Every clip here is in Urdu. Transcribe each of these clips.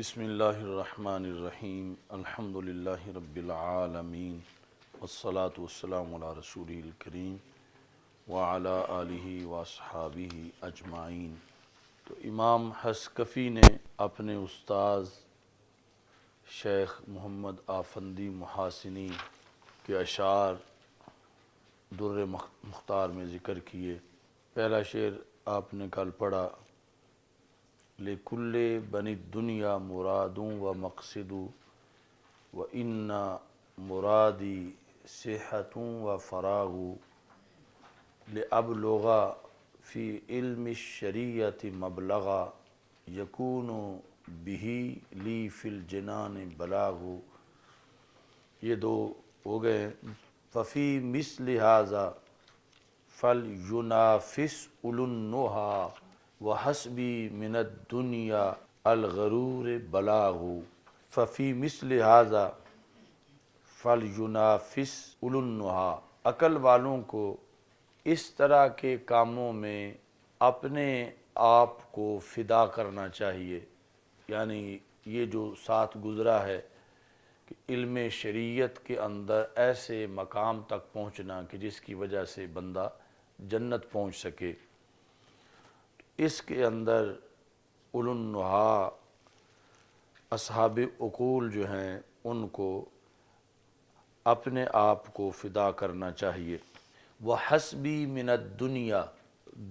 بسم اللہ الرحمن الرحیم الحمد للہ رب العالمین والصلاة والسلام علی رسولہ الکریم وعلی آلہ واصحابہ اجمعین۔ تو امام حصکفی نے اپنے استاذ شیخ محمد آفندی محاسنی کے اشعار در مختار میں ذکر کیے۔ پہلا شعر آپ نے کل پڑھا، لِكُلِّ بَنِي الدُّنْيَا مُرَادٌ وَمَقْصِدُ وَإِنَّ مُرَادِي صِحَّةٌ وَفَرَاغُ لِأَبْلُغَ فِي عِلْمِ الشَّرِيعَةِ مَبْلَغًا يَكُونُ بِهِ لِي فِي الْجِنَانِ بَلَاغُ۔ یہ دو ہو گئے۔ فَفِي مِثْلِ هَذَا فَلْيُنَافِسْ أُولُو النُّہَىٰ وَحَسْبِي مِنَ الدُّنْيَا الْغَرُورِ بَلَاغُ۔ فَفِي مِثْلِ هَذَا فَلْيُنَافِسْ أُولُو النُّہَىٰ، عقل والوں کو اس طرح کے کاموں میں اپنے آپ کو فدا کرنا چاہیے۔ یعنی یہ جو ساتھ گزرا ہے کہ علم شریعت کے اندر ایسے مقام تک پہنچنا کہ جس کی وجہ سے بندہ جنت پہنچ سکے، اس کے اندر اولو النہا اصحاب عقول جو ہیں ان کو اپنے آپ کو فدا کرنا چاہیے۔ وَحَسْبِي مِنَ الدُّنْيَا،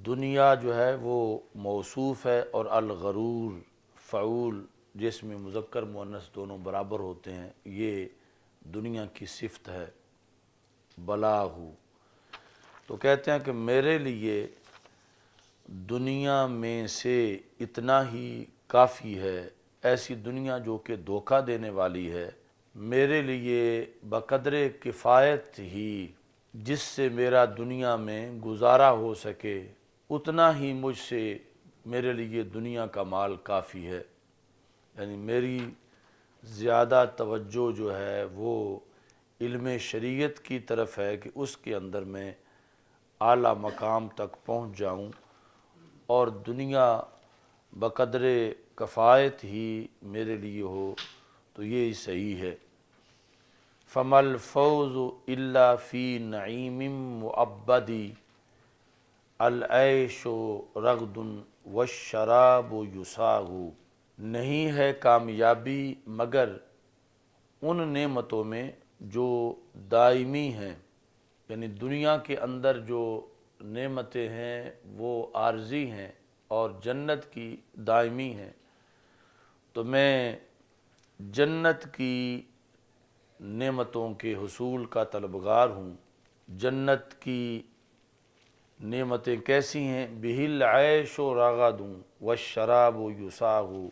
دنیا جو ہے وہ موصوف ہے، اور الغرور فعول جس میں مذکر مؤنث دونوں برابر ہوتے ہیں، یہ دنیا کی صفت ہے۔ بلاغ، تو کہتے ہیں کہ میرے لیے دنیا میں سے اتنا ہی کافی ہے، ایسی دنیا جو کہ دھوکہ دینے والی ہے، میرے لیے بقدر کفایت ہی جس سے میرا دنیا میں گزارا ہو سکے، اتنا ہی مجھ سے میرے لیے دنیا کا مال کافی ہے۔ یعنی میری زیادہ توجہ جو ہے وہ علم شریعت کی طرف ہے کہ اس کے اندر میں اعلیٰ مقام تک پہنچ جاؤں، اور دنیا بقدر کفایت ہی میرے لیے ہو تو یہ صحیح ہے۔ فَمَا الْفَوْزُ إِلَّا فِي نَعِيمٍ مُؤَبَّدٍ الْعَيْشُ رَغْدٌ وَالشَّرَابُ يُسَاغُ۔ نہیں ہے کامیابی مگر ان نعمتوں میں جو دائمی ہیں، یعنی دنیا کے اندر جو نعمتیں ہیں وہ عارضی ہیں اور جنت کی دائمی ہیں، تو میں جنت کی نعمتوں کے حصول کا طلبگار ہوں۔ جنت کی نعمتیں کیسی ہیں؟ بِهِ الْعَيْشُ رَغَدٌ وَالشَّرَابُ يُسَاغُ،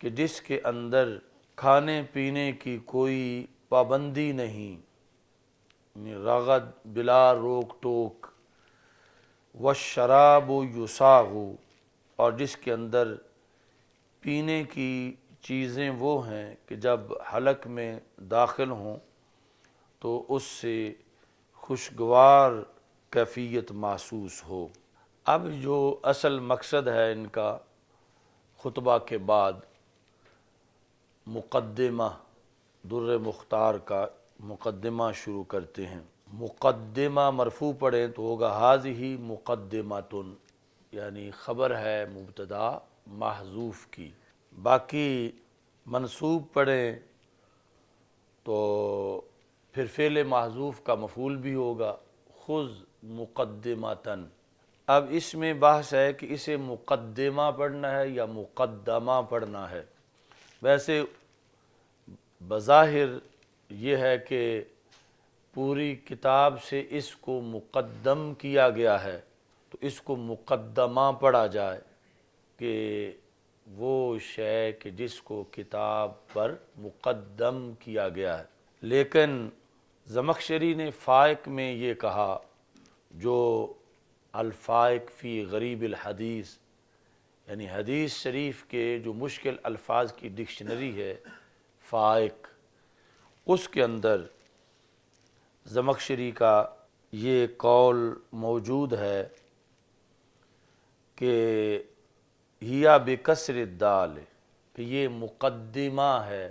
کہ جس کے اندر کھانے پینے کی کوئی پابندی نہیں، رغد بلا روک ٹوک، وَالشَّرَابُ يُسَاغُ، اور جس کے اندر پینے کی چیزیں وہ ہیں کہ جب حلق میں داخل ہوں تو اس سے خوشگوار کیفیت محسوس ہو۔ اب جو اصل مقصد ہے ان کا، خطبہ کے بعد مقدمہ، در مختار کا مقدمہ شروع کرتے ہیں۔ مقدمہ مرفوع پڑھیں تو ہوگا ھذہ مقدمۃ، یعنی خبر ہے مبتدا محذوف کی۔ باقی منصوب پڑھیں تو پھر فعل محذوف کا مفعول بھی ہوگا، خذ مقدمۃ۔ اب اس میں بحث ہے کہ اسے مقدمہ پڑھنا ہے یا مقدمہ پڑھنا ہے۔ ویسے بظاہر یہ ہے کہ پوری کتاب سے اس کو مقدم کیا گیا ہے، تو اس کو مقدمہ پڑھا جائے کہ وہ شے کہ جس کو کتاب پر مقدم کیا گیا ہے۔ لیکن زمخشری نے فائق میں یہ کہا، جو الفائق فی غریب الحدیث، یعنی حدیث شریف کے جو مشکل الفاظ کی ڈکشنری ہے فائق، اس کے اندر زمخشری کا یہ قول موجود ہے کہ ہیا بکسر الدال، کہ یہ مقدمہ ہے،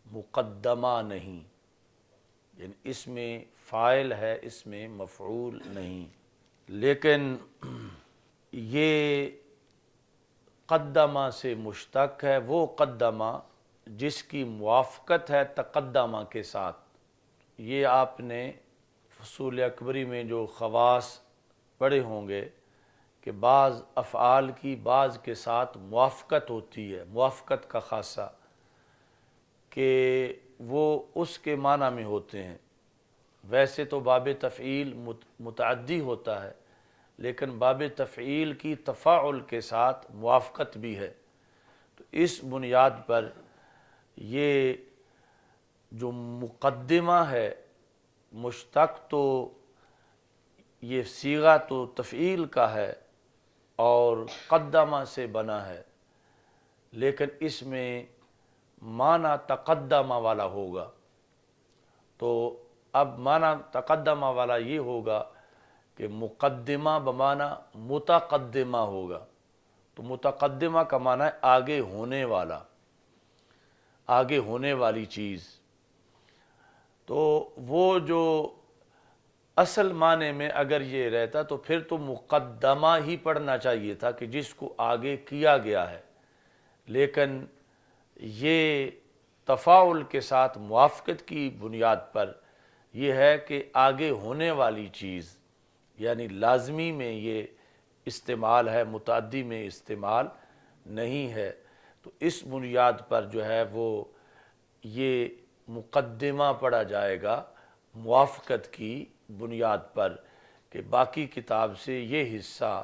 مقدمہ نہیں، یعنی اس میں فاعل ہے، اس میں مفعول نہیں۔ لیکن یہ قدمہ سے مشتق ہے، وہ قدمہ جس کی موافقت ہے تقدمہ کے ساتھ۔ یہ آپ نے فصول اکبری میں جو خواص پڑھے ہوں گے کہ بعض افعال کی بعض کے ساتھ موافقت ہوتی ہے، موافقت کا خاصہ، کہ وہ اس کے معنی میں ہوتے ہیں۔ ویسے تو باب تفعیل متعدی ہوتا ہے، لیکن باب تفعیل کی تفاعل کے ساتھ موافقت بھی ہے۔ تو اس بنیاد پر یہ جو مقدمہ ہے مشتق تو یہ صیغہ تو تفعیل کا ہے اور قدمہ سے بنا ہے، لیکن اس میں معنی تقدمہ والا ہوگا۔ تو اب معنی تقدمہ والا یہ ہوگا کہ مقدمہ بمعنی متقدمہ ہوگا۔ تو متقدمہ کا معنی ہے آگے ہونے والا، آگے ہونے والی چیز۔ تو وہ جو اصل معنی میں اگر یہ رہتا تو پھر تو مقدمہ ہی پڑھنا چاہیے تھا کہ جس کو آگے کیا گیا ہے، لیکن یہ تفاعل کے ساتھ موافقت کی بنیاد پر یہ ہے کہ آگے ہونے والی چیز، یعنی لازمی میں یہ استعمال ہے، متعدی میں استعمال نہیں ہے۔ تو اس بنیاد پر جو ہے وہ یہ مقدمہ پڑھا جائے گا موافقت کی بنیاد پر کہ باقی کتاب سے یہ حصہ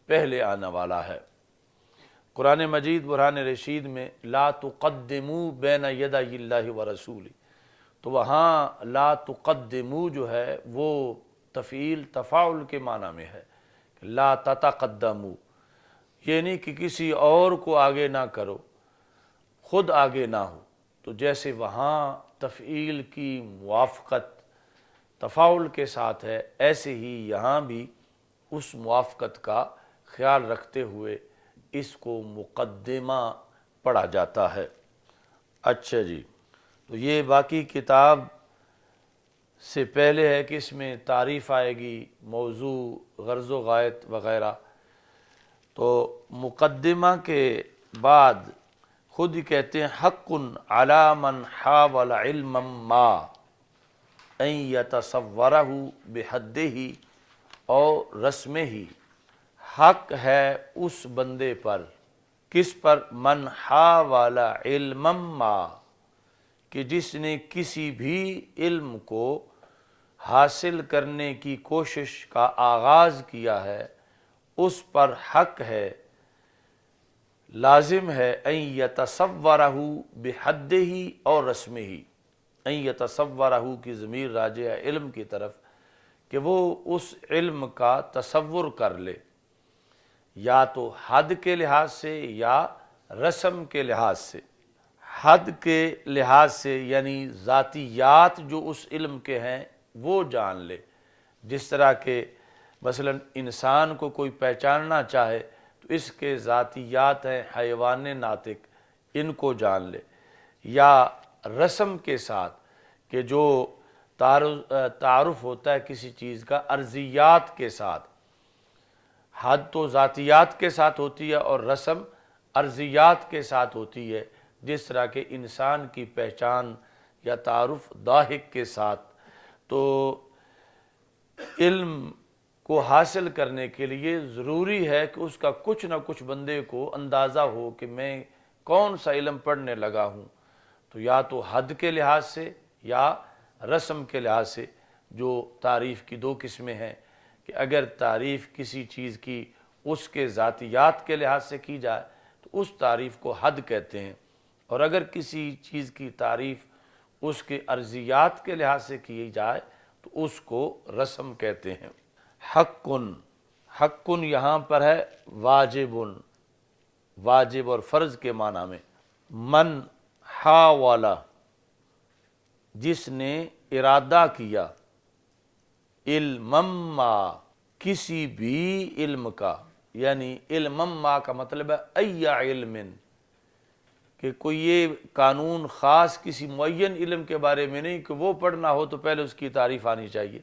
پہلے آنے والا ہے۔ قرآن مجید برہان رشید میں لا تقدموا بین یدی اللہ ورسولہ، تو وہاں لا تقدموا جو ہے وہ تفعیل تفاعل کے معنی میں ہے، لا تتقدموا، یعنی کہ کسی اور کو آگے نہ کرو، خود آگے نہ ہو۔ تو جیسے وہاں تفعیل کی موافقت تفاعل کے ساتھ ہے، ایسے ہی یہاں بھی اس موافقت کا خیال رکھتے ہوئے اس کو مقدمہ پڑھا جاتا ہے۔ اچھا جی، تو یہ باقی کتاب سے پہلے ہے کہ اس میں تعریف آئے گی، موضوع، غرض و غایت وغیرہ۔ تو مقدمہ کے بعد خود ہی کہتے ہیں حق علی من حاول علما ما ان یتصورہ بحدہ اور رسمہ، حق ہے اس بندے پر، کس پر؟ من حاول علما ما، کہ جس نے کسی بھی علم کو حاصل کرنے کی کوشش کا آغاز کیا ہے، اس پر حق ہے، لازم ہے ان یتصورہ بحدہ اور رسمہ۔ ان یتصورہ کی ضمیر راجع ہے علم کی طرف، کہ وہ اس علم کا تصور کر لے، یا تو حد کے لحاظ سے یا رسم کے لحاظ سے۔ حد کے لحاظ سے یعنی ذاتیات جو اس علم کے ہیں وہ جان لے، جس طرح کہ مثلا انسان کو کوئی پہچاننا چاہے تو اس کے ذاتیات ہیں حیوان ناطق، ان کو جان لے، یا رسم کے ساتھ کہ جو تعارف ہوتا ہے کسی چیز کا ارضیات کے ساتھ۔ حد تو ذاتیات کے ساتھ ہوتی ہے اور رسم ارضیات کے ساتھ ہوتی ہے، جس طرح کہ انسان کی پہچان یا تعارف ضاحک کے ساتھ۔ تو علم کو حاصل کرنے کے لیے ضروری ہے کہ اس کا کچھ نہ کچھ بندے کو اندازہ ہو کہ میں کون سا علم پڑھنے لگا ہوں۔ تو یا تو حد کے لحاظ سے یا رسم کے لحاظ سے، جو تعریف کی دو قسمیں ہیں، کہ اگر تعریف کسی چیز کی اس کے ذاتیات کے لحاظ سے کی جائے تو اس تعریف کو حد کہتے ہیں، اور اگر کسی چیز کی تعریف اس کے ارضیات کے لحاظ سے کی جائے تو اس کو رسم کہتے ہیں۔ حق یہاں پر ہے واجب، واجب اور فرض کے معنی میں۔ من حاول، جس نے ارادہ کیا، علمم ما، کسی بھی علم کا، یعنی علمم ما کا مطلب ہے ای علم، کہ کوئی یہ قانون خاص کسی معین علم کے بارے میں نہیں کہ وہ پڑھنا ہو تو پہلے اس کی تعریف آنی چاہیے،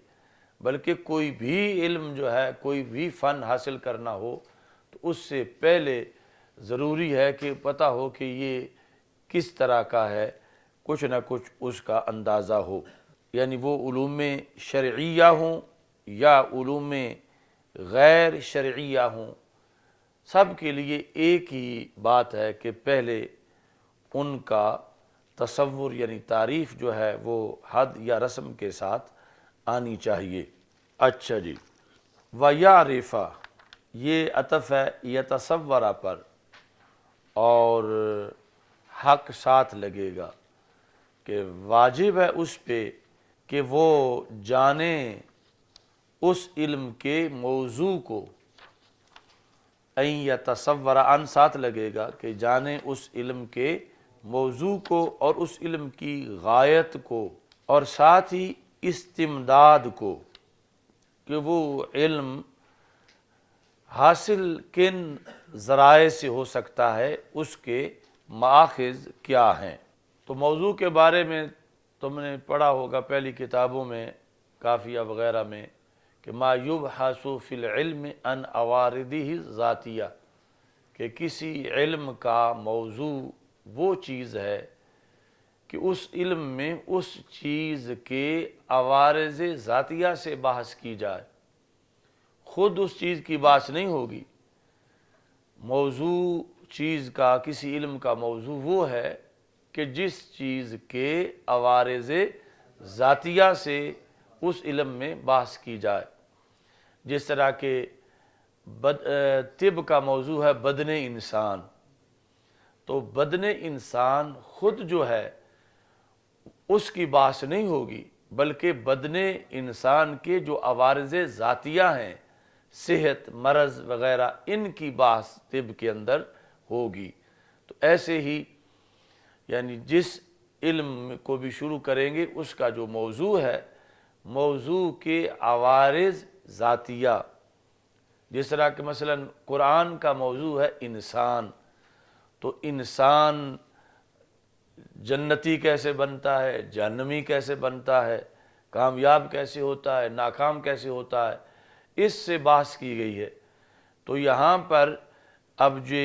بلکہ کوئی بھی علم جو ہے، کوئی بھی فن حاصل کرنا ہو تو اس سے پہلے ضروری ہے کہ پتہ ہو کہ یہ کس طرح کا ہے، کچھ نہ کچھ اس کا اندازہ ہو، یعنی وہ علوم شرعیہ ہوں یا علوم غیر شرعیہ ہوں، سب کے لیے ایک ہی بات ہے کہ پہلے ان کا تصور یعنی تعریف جو ہے وہ حد یا رسم کے ساتھ آنی چاہیے۔ اچھا جی، وَيَعْرِفَ یہ عطف ہے یتصورہ پر، اور حق ساتھ لگے گا کہ واجب ہے اس پہ کہ وہ جانے اس علم کے موضوع کو، این یتصور ان ساتھ لگے گا کہ جانے اس علم کے موضوع کو اور اس علم کی غایت کو، اور ساتھ ہی استمداد کو کہ وہ علم حاصل کن ذرائع سے ہو سکتا ہے، اس کے مآخذ کیا ہیں۔ تو موضوع کے بارے میں تم نے پڑھا ہوگا پہلی کتابوں میں، کافیہ وغیرہ میں، کہ ما یبحث فی العلم عن عوارضہ ذاتیہ، کہ کسی علم کا موضوع وہ چیز ہے کہ اس علم میں اس چیز کے عوارض ذاتیہ سے بحث کی جائے، خود اس چیز کی بحث نہیں ہوگی۔ موضوع چیز کا، کسی علم کا موضوع وہ ہے کہ جس چیز کے عوارض ذاتیہ سے اس علم میں بحث کی جائے، جس طرح کہ طب کا موضوع ہے بدن انسان، تو بدن انسان خود جو ہے اس کی بحث نہیں ہوگی، بلکہ بدن انسان کے جو عوارض ذاتیہ ہیں، صحت، مرض وغیرہ، ان کی بحث طب کے اندر ہوگی۔ تو ایسے ہی یعنی جس علم کو بھی شروع کریں گے اس کا جو موضوع ہے، موضوع کے عوارض ذاتیہ، جس طرح کہ مثلا قرآن کا موضوع ہے انسان، تو انسان جنتی کیسے بنتا ہے، جہنمی کیسے بنتا ہے، کامیاب کیسے ہوتا ہے، ناکام کیسے ہوتا ہے، اس سے بحث کی گئی ہے۔ تو یہاں پر اب جو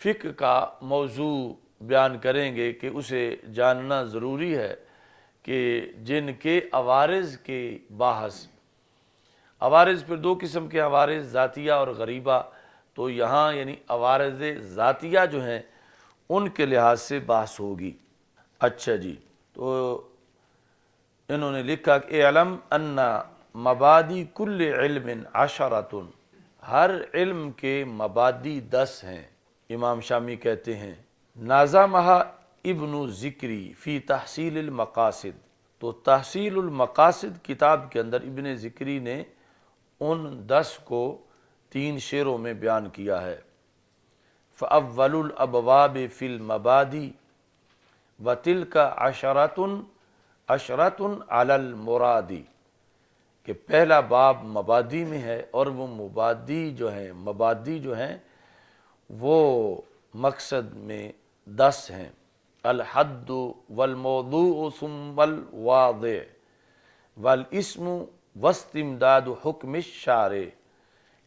فقہ کا موضوع بیان کریں گے کہ اسے جاننا ضروری ہے کہ جن کے عوارض کے بحث، عوارض پھر دو قسم کے عوارض، ذاتیہ اور غریبہ، تو یہاں یعنی عوارض ذاتیہ جو ہیں ان کے لحاظ سے بحث ہوگی۔ اچھا جی، تو انہوں نے لکھا کہ اعلم ان مبادی کل علم عشرۃ، ہر علم کے مبادی 10 ہیں۔ امام شامی کہتے ہیں ناظمہا ابن ذکری فی تحصیل المقاصد، تو تحصیل المقاصد کتاب کے اندر ابن ذکری نے ان 10 کو 3 شعروں میں بیان کیا ہے۔ فَأَوَّلُ الْأَبْوَابِ فِي الْمَبَادِي وَتِلْكَ عَشْرَةٌ عَلَى الْمُرَادِ، کہ پہلا باب مبادی میں ہے، اور وہ مبادی جو ہیں وہ مقصد میں 10 ہیں۔ الحد والموضوع ثم الواضع والاسم واستمداد حکم الشارع،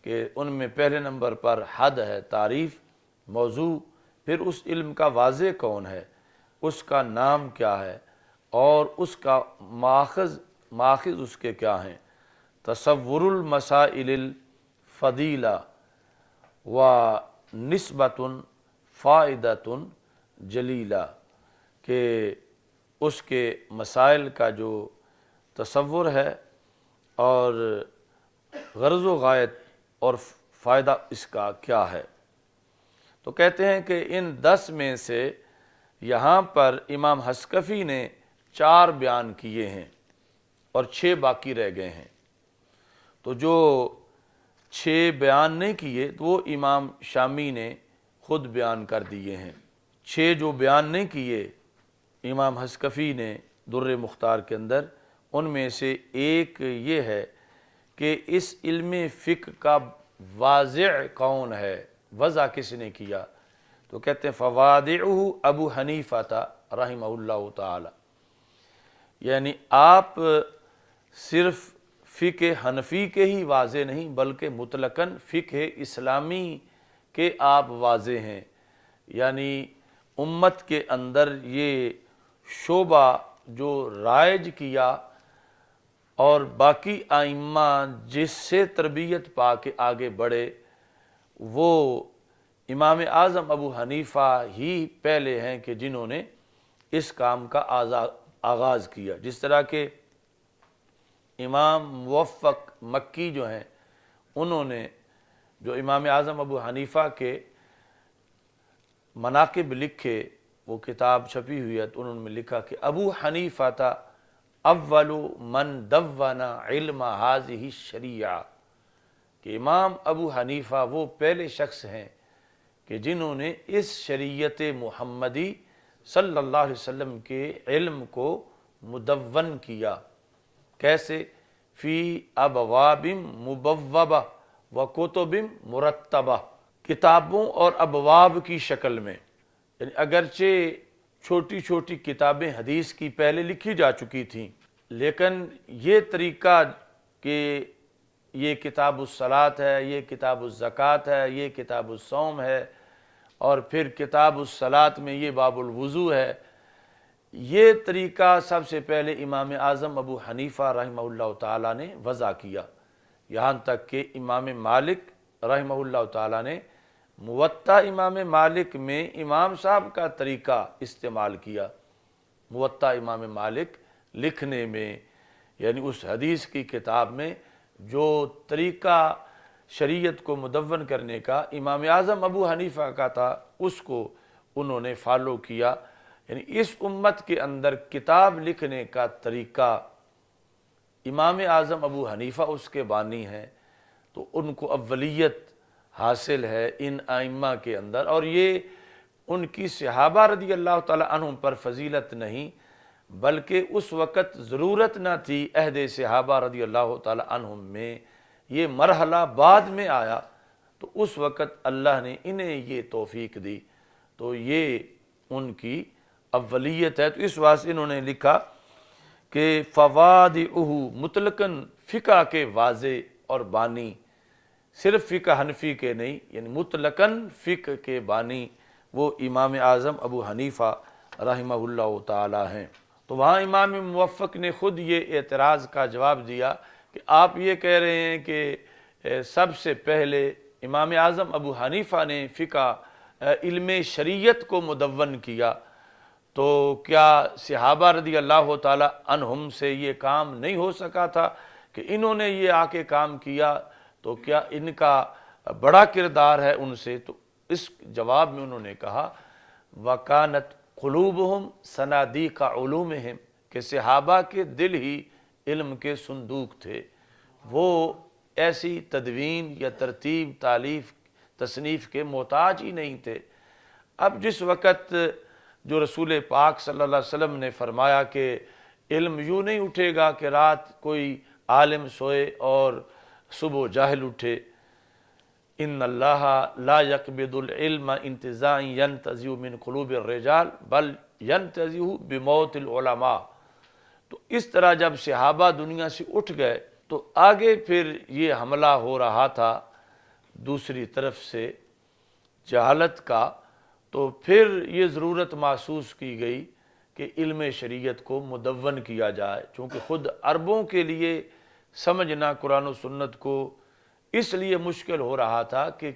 کہ ان میں پہلے نمبر پر حد ہے، تعریف، موضوع، پھر اس علم کا واضع کون ہے، اس کا نام کیا ہے، اور اس کا ماخذ اس کے کیا ہیں۔ تصور المسائل الفضیلہ و نسبۃ فائدۃ جلیلہ، کہ اس کے مسائل کا جو تصور ہے اور غرض و غایت اور فائدہ اس کا کیا ہے۔ تو کہتے ہیں کہ ان 10 میں سے یہاں پر امام حسکفی نے 4 بیان کیے ہیں اور 6 باقی رہ گئے ہیں۔ تو جو 6 بیان نہیں کیے تو وہ امام شامی نے خود بیان کر دیے ہیں۔ 6 جو بیان نہیں کیے امام حسکفی نے در مختار کے اندر، ان میں سے ایک یہ ہے کہ اس علم فقہ کا واضع کون ہے، وضع کس نے کیا۔ تو تو کہتے ہیں فوادعہ ابو حنیفہ رحمہ اللہ تعالی، یعنی آپ صرف فقہ حنفی کے ہی واضح نہیں بلکہ مطلقاً فقہ اسلامی کے آپ واضح ہیں، یعنی امت کے اندر یہ شعبہ جو رائج کیا اور باقی ائمہ جس سے تربیت پا کے آگے بڑھے وہ امام اعظم ابو حنیفہ ہی پہلے ہیں کہ جنہوں نے اس کام کا آغاز کیا۔ جس طرح کہ امام موفق مکی جو ہیں انہوں نے جو امام اعظم ابو حنیفہ کے مناقب لکھے، وہ کتاب چھپی ہوئی ہے، تو انہوں نے لکھا کہ ابو حنیفہ اول من دون علم هذه الشریعہ، کہ امام ابو حنیفہ وہ پہلے شخص ہیں کہ جنہوں نے اس شریعت محمدی صلی اللہ علیہ وسلم کے علم کو مدون کیا۔ کیسے؟ فی ابواب مبوبہ و کتب مرتبہ، کتابوں اور ابواب کی شکل میں، یعنی اگرچہ چھوٹی چھوٹی کتابیں حدیث کی پہلے لکھی جا چکی تھیں، لیکن یہ طریقہ کہ یہ کتاب الصلاۃ ہے، یہ کتاب الزکوٰۃ ہے، یہ کتاب الصوم ہے، اور پھر کتاب الصلاۃ میں یہ باب الوضو ہے، یہ طریقہ سب سے پہلے امام اعظم ابو حنیفہ رحمہ اللہ تعالیٰ نے وضع کیا، یہاں تک کہ امام مالک رحمہ اللہ تعالیٰ نے موطا امام مالک میں امام صاحب کا طریقہ استعمال کیا۔ موطا امام مالک لکھنے میں، یعنی اس حدیث کی کتاب میں جو طریقہ شریعت کو مدون کرنے کا امام اعظم ابو حنیفہ کا تھا، اس کو انہوں نے فالو کیا۔ یعنی اس امت کے اندر کتاب لکھنے کا طریقہ امام اعظم ابو حنیفہ اس کے بانی ہیں، تو ان کو اولیت حاصل ہے ان ائمہ کے اندر، اور یہ ان کی صحابہ رضی اللہ تعالی عنہم پر فضیلت نہیں بلکہ اس وقت ضرورت نہ تھی عہد صحابہ رضی اللہ تعالی عنہم میں، یہ مرحلہ بعد میں آیا، تو اس وقت اللہ نے انہیں یہ توفیق دی، تو یہ ان کی اولیت ہے۔ تو اس واسطے انہوں نے لکھا کہ فوادعہ مطلقاً فقہ کے واضح اور بانی، صرف فقہ حنفی کے نہیں، یعنی مطلقاً فقہ کے بانی وہ امام اعظم ابو حنیفہ رحمہ اللہ تعالی ہیں۔ تو وہاں امام موفق نے خود یہ اعتراض کا جواب دیا کہ آپ یہ کہہ رہے ہیں کہ سب سے پہلے امام اعظم ابو حنیفہ نے فقہ علم شریعت کو مدون کیا، تو کیا صحابہ رضی اللہ تعالی عنہم سے یہ کام نہیں ہو سکا تھا کہ انہوں نے یہ آ کے کام کیا، تو کیا ان کا بڑا کردار ہے ان سے؟ تو اس جواب میں انہوں نے کہا وَكَانَتْ قُلُوبُهُمْ صَنَادِيقَ عُلُومِهِمْ، کہ صحابہ کے دل ہی علم کے صندوق تھے، وہ ایسی تدوین یا ترتیب تالیف تصنیف کے محتاج ہی نہیں تھے۔ اب جس وقت جو رسول پاک صلی اللہ علیہ وسلم نے فرمایا کہ علم یوں نہیں اٹھے گا کہ رات کوئی عالم سوئے اور صبح جاہل اٹھے، ان اللہ لا یقبض العلم انتزاعا ینتزع من قلوب الرجال بل ینتزع بموت العلماء، تو اس طرح جب صحابہ دنیا سے اٹھ گئے تو آگے پھر یہ حملہ ہو رہا تھا دوسری طرف سے جہالت کا، تو پھر یہ ضرورت محسوس کی گئی کہ علم شریعت کو مدون کیا جائے، چونکہ خود عربوں کے لیے سمجھنا قرآن و سنت کو اس لیے مشکل ہو رہا تھا کہ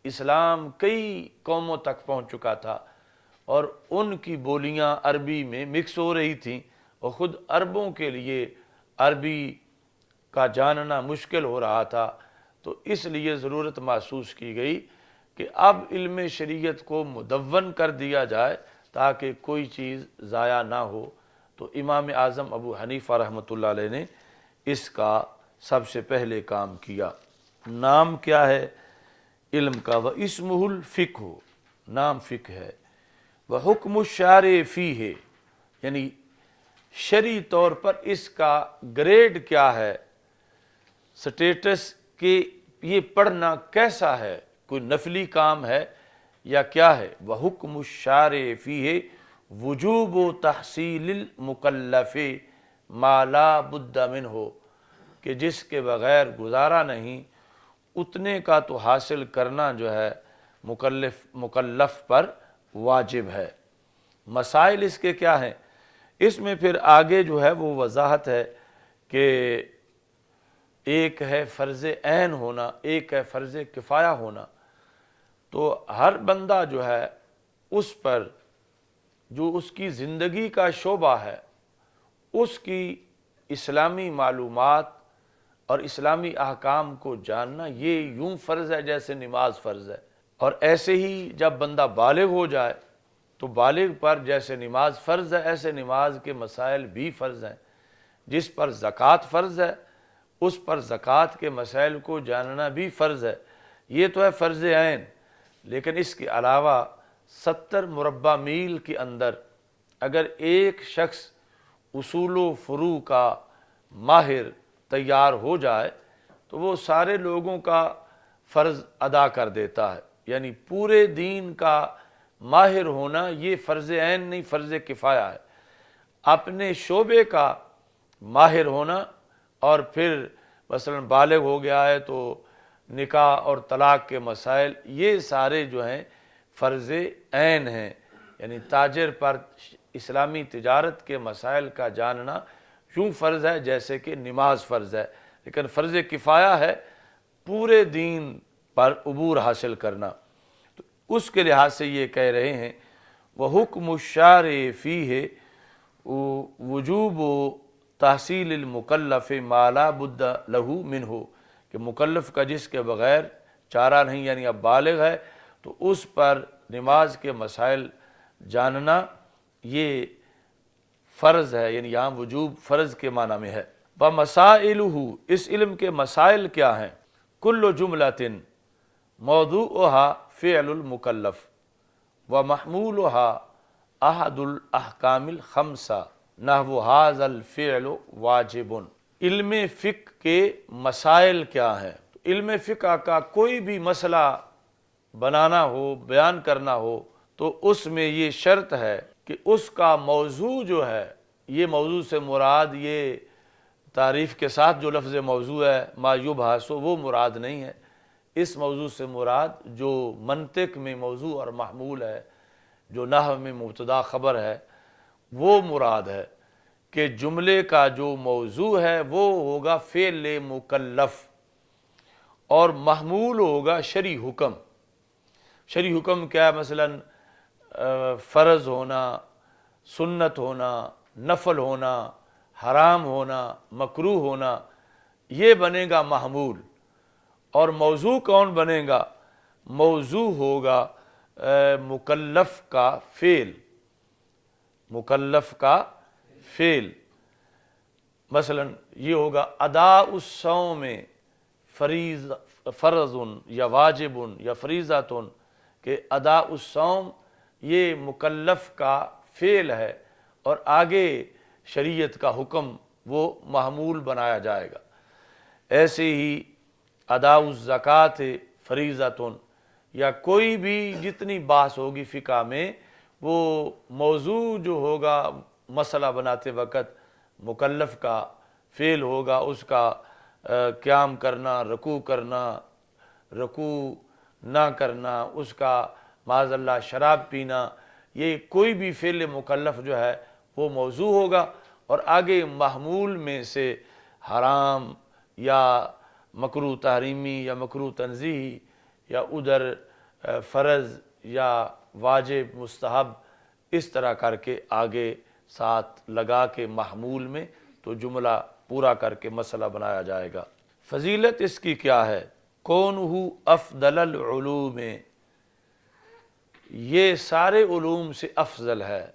اسلام کئی قوموں تک پہنچ چکا تھا اور ان کی بولیاں عربی میں مکس ہو رہی تھیں، اور خود عربوں کے لیے عربی کا جاننا مشکل ہو رہا تھا، تو اس لیے ضرورت محسوس کی گئی کہ اب علم شریعت کو مدون کر دیا جائے تاکہ کوئی چیز ضائع نہ ہو۔ تو امام اعظم ابو حنیفہ رحمۃ اللہ علیہ نے اس کا سب سے پہلے کام کیا۔ نام کیا ہے علم کا؟ وَاسْمُهُ الْفِقْهُ، نام فقہ ہے۔ وَحُكْمُ الشَّارِعِ فِيهِ، یعنی شرعی طور پر اس کا گریڈ کیا ہے، سٹیٹس کہ یہ پڑھنا کیسا ہے، کوئی نفلی کام ہے یا کیا ہے؟ وحکم الشارع فیہ وجوب تحصیل المکلف ما لا بد منہ، کہ جس کے بغیر گزارا نہیں اتنے کا تو حاصل کرنا جو ہے مکلف پر واجب ہے۔ مسائل اس کے کیا ہیں؟ اس میں پھر آگے جو ہے وہ وضاحت ہے کہ ایک ہے فرض عین ہونا، ایک ہے فرض کفایہ ہونا۔ تو ہر بندہ جو ہے اس پر جو اس کی زندگی کا شعبہ ہے، اس کی اسلامی معلومات اور اسلامی احکام کو جاننا یہ یوں فرض ہے جیسے نماز فرض ہے۔ اور ایسے ہی جب بندہ بالغ ہو جائے تو بالغ پر جیسے نماز فرض ہے ایسے نماز کے مسائل بھی فرض ہیں۔ جس پر زکوٰۃ فرض ہے اس پر زکوٰۃ کے مسائل کو جاننا بھی فرض ہے۔ یہ تو ہے فرض عین، لیکن اس کے علاوہ 70 مربع میل کے اندر اگر ایک شخص اصول و فروع کا ماہر تیار ہو جائے تو وہ سارے لوگوں کا فرض ادا کر دیتا ہے۔ یعنی پورے دین کا ماہر ہونا یہ فرض عین نہیں، فرض کفایہ ہے۔ اپنے شعبے کا ماہر ہونا، اور پھر مثلا بالغ ہو گیا ہے تو نکاح اور طلاق کے مسائل یہ سارے جو ہیں فرض عین ہیں۔ یعنی تاجر پر اسلامی تجارت کے مسائل کا جاننا یوں فرض ہے جیسے کہ نماز فرض ہے، لیکن فرض کفایہ ہے پورے دین پر عبور حاصل کرنا۔ تو اس کے لحاظ سے یہ کہہ رہے ہیں وحکم الشارع فیہ وجوب تحصیل المکلف ما لا بد لہ منہ، کہ مکلف کا جس کے بغیر چارہ نہیں، یعنی اب بالغ ہے تو اس پر نماز کے مسائل جاننا یہ فرض ہے، یعنی یہاں وجوب فرض کے معنی میں ہے۔ وَمَسَائِلُهُ، اس علم کے مسائل کیا ہیں؟ کل جملۃ موضوعها فعل المکلف ومحمولها احد الاحکام الخمسہ نحو هذا الفعل واجب۔ علم فقہ کے مسائل کیا ہیں؟ علم فقہ کا کوئی بھی مسئلہ بنانا ہو، بیان کرنا ہو تو اس میں یہ شرط ہے کہ اس کا موضوع جو ہے، یہ موضوع سے مراد یہ تعریف کے ساتھ جو لفظ موضوع ہے ما یبحث وہ مراد نہیں ہے۔ اس موضوع سے مراد جو منطق میں موضوع اور محمول ہے، جو نحو میں مبتدا خبر ہے، وہ مراد ہے کہ جملے کا جو موضوع ہے وہ ہوگا فعل مکلف، اور محمول ہوگا شرعی حکم۔ شرعی حکم کیا ہے؟ مثلا فرض ہونا، سنت ہونا، نفل ہونا، حرام ہونا، مکروہ ہونا، یہ بنے گا محمول۔ اور موضوع کون بنے گا؟ موضوع ہوگا مکلف کا فعل، مکلف کا فعل۔ مثلا یہ ہوگا اداء الصوم فرض یا واجب یا فریضۃ، کہ اداء الصوم یہ مکلف کا فعل ہے اور آگے شریعت کا حکم وہ محمول بنایا جائے گا۔ ایسے ہی اداء الزکوٰۃ فریضۃ، یا کوئی بھی جتنی بحث ہوگی فقہ میں وہ موضوع جو ہوگا مسئلہ بناتے وقت مکلف کا فعل ہوگا، اس کا قیام کرنا، رکوع کرنا، رکوع نہ کرنا، اس کا معاذ اللہ شراب پینا، یہ کوئی بھی فعل مکلف جو ہے وہ موضوع ہوگا، اور آگے محمول میں سے حرام یا مکروہ تحریمی یا مکروہ تنزیہی یا ادھر فرض یا واجب مستحب اس طرح کر کے آگے ساتھ لگا کے محمول میں تو جملہ پورا کر کے مسئلہ بنایا جائے گا۔ فضیلت اس کی کیا ہے؟ کونہ افضل العلوم، یہ سارے علوم سے افضل ہے،